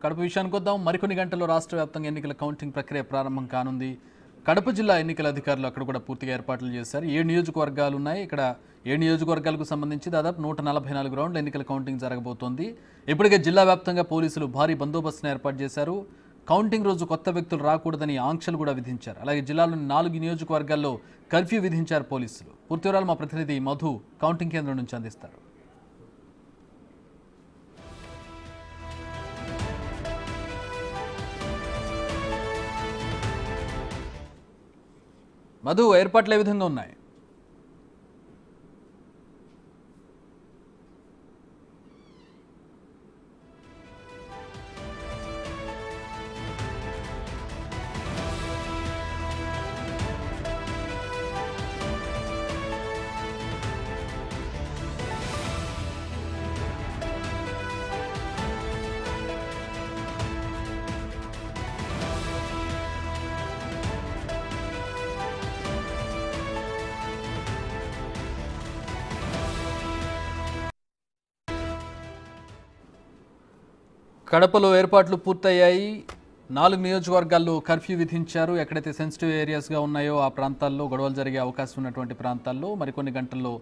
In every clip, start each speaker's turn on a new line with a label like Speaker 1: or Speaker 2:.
Speaker 1: కడప విషయానికి వద్దాం. మరికొన్ని గంటల్లో రాష్ట్ర వ్యాప్తంగా ఎన్నికల కౌంటింగ్ ప్రక్రియ ప్రారంభం కానుంది. కడప జిల్లా ఎన్నికల అధికారులు అక్కడ కూడా పూర్తిగా ఏర్పాట్లు చేశారు. 7 నియోజకవర్గాలు ఉన్నాయి. ఇక్కడ 7 నియోజకవర్గాలకు సంబంధించి దాదాపు 144 రౌండ్ల ఎన్నికల కౌంటింగ్ జరగబోతోంది. ఇప్పటికే జిల్లా వ్యాప్తంగా పోలీసులు భారీ బందోబస్తును ఏర్పాటు చేశారు. కౌంటింగ్ రోజు కొత్త వ్యక్తులు రాకూడదని ఆంక్షలు కూడా విధించారు. అలాగే జిల్లాలోని 4 నియోజకవర్గాల్లో కర్ఫ్యూ విధించారు పోలీసులు. పూర్తి వివరాలు మా ప్రతినిధి మధు కౌంటింగ్ కేంద్రం నుంచి అందిస్తారు. మధు, ఏర్పాట్లు ఏ విధంగా ఉన్నాయి? కడపలో ఏర్పాట్లు పూర్తయ్యాయి. 4 నియోజకవర్గాల్లో కర్ఫ్యూ విధించారు. ఎక్కడైతే సెన్సిటివ్ ఏరియాస్గా ఉన్నాయో ఆ ప్రాంతాల్లో గొడవలు జరిగే అవకాశం ఉన్నటువంటి ప్రాంతాల్లో మరికొన్ని గంటల్లో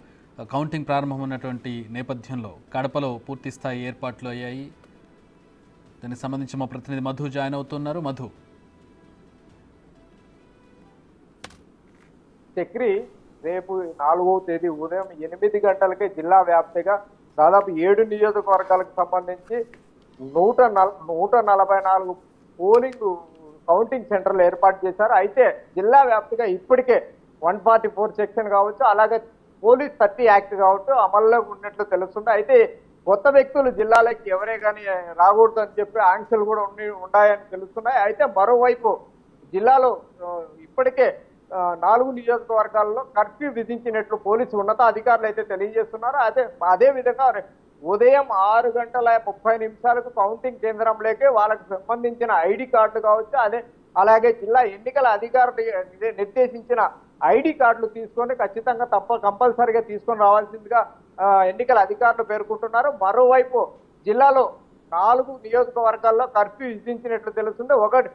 Speaker 1: కౌంటింగ్ ప్రారంభం ఉన్నటువంటి నేపథ్యంలో కడపలో పూర్తి స్థాయి ఏర్పాట్లు అయ్యాయి. దానికి సంబంధించి మా ప్రతినిధి మధు జాయిన్ అవుతున్నారు. మధు,
Speaker 2: చక్రి, రేపు 4వ తేదీ ఉదయం 8 గంటలకే జిల్లా వ్యాప్తంగా దాదాపు 7 నియోజకవర్గాలకు సంబంధించి 144 పోలింగ్ కౌంటింగ్ సెంటర్లు ఏర్పాటు చేశారు. అయితే జిల్లా వ్యాప్తంగా ఇప్పటికే 144 సెక్షన్ కావచ్చు, అలాగే పోలీస్ 30 యాక్ట్ కావచ్చు అమల్లో ఉన్నట్లు తెలుస్తుంది. అయితే కొత్త వ్యక్తులు జిల్లాలోకి ఎవరే కానీ రాకూడదు అని చెప్పి ఆంక్షలు కూడా ఉన్నాయని తెలుస్తున్నాయి. అయితే మరోవైపు జిల్లాలో ఇప్పటికే 4 నియోజకవర్గాల్లో కర్ఫ్యూ విధించినట్లు పోలీసు ఉన్నతాధికారులు అయితే తెలియజేస్తున్నారు. అదే విధంగా ఉదయం 6:30 కౌంటింగ్ కేంద్రంలోకి వాళ్ళకి సంబంధించిన ఐడి కార్డులు కావచ్చు, అలాగే జిల్లా ఎన్నికల అధికారులు నిర్దేశించిన ఐడి కార్డులు తీసుకొని ఖచ్చితంగా కంపల్సరీగా తీసుకొని రావాల్సిందిగా ఎన్నికల అధికారులు పేర్కొంటున్నారు. మరోవైపు జిల్లాలో 4 నియోజకవర్గాల్లో కర్ఫ్యూ విధించినట్లు తెలుస్తుంది. ఒకటి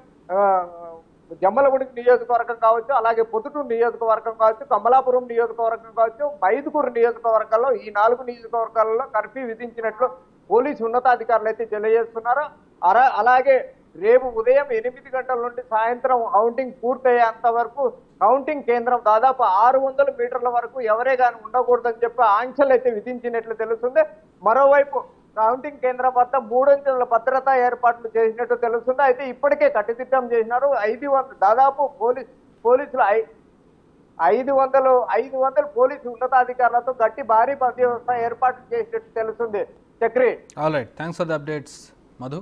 Speaker 2: జమ్మలగుడి నియోజకవర్గం కావచ్చు, అలాగే పొద్దుటూరు నియోజకవర్గం కావచ్చు, కమలాపురం నియోజకవర్గం కావచ్చు, మైదుకూరు నియోజకవర్గాల్లో ఈ 4 నియోజకవర్గాల్లో కర్ఫ్యూ విధించినట్లు పోలీసు ఉన్నతాధికారులు అయితే తెలియజేస్తున్నారు. అలాగే రేపు ఉదయం 8 గంటల నుండి సాయంత్రం కౌంటింగ్ పూర్తయ్యేంత వరకు కౌంటింగ్ కేంద్రం దాదాపు 600 మీటర్ల వరకు ఎవరే కానీ ఉండకూడదని చెప్పి ఆంక్షలు అయితే విధించినట్లు తెలుస్తుంది. మరోవైపు కౌంటింగ్ కేంద్రం వద్ద 3 అంచెల భద్రతా ఏర్పాట్లు చేసినట్టు తెలుస్తుంది. అయితే ఇప్పటికే కట్టుదిట్టం చేసినారు. 500 దాదాపు పోలీసులు 500 పోలీసు ఉన్నతాధికారులతో గట్టి భారీ భద్రతా ఏర్పాట్లు చేసినట్టు తెలుస్తుంది. Chakri,
Speaker 1: all right, thanks for the updates Madhu.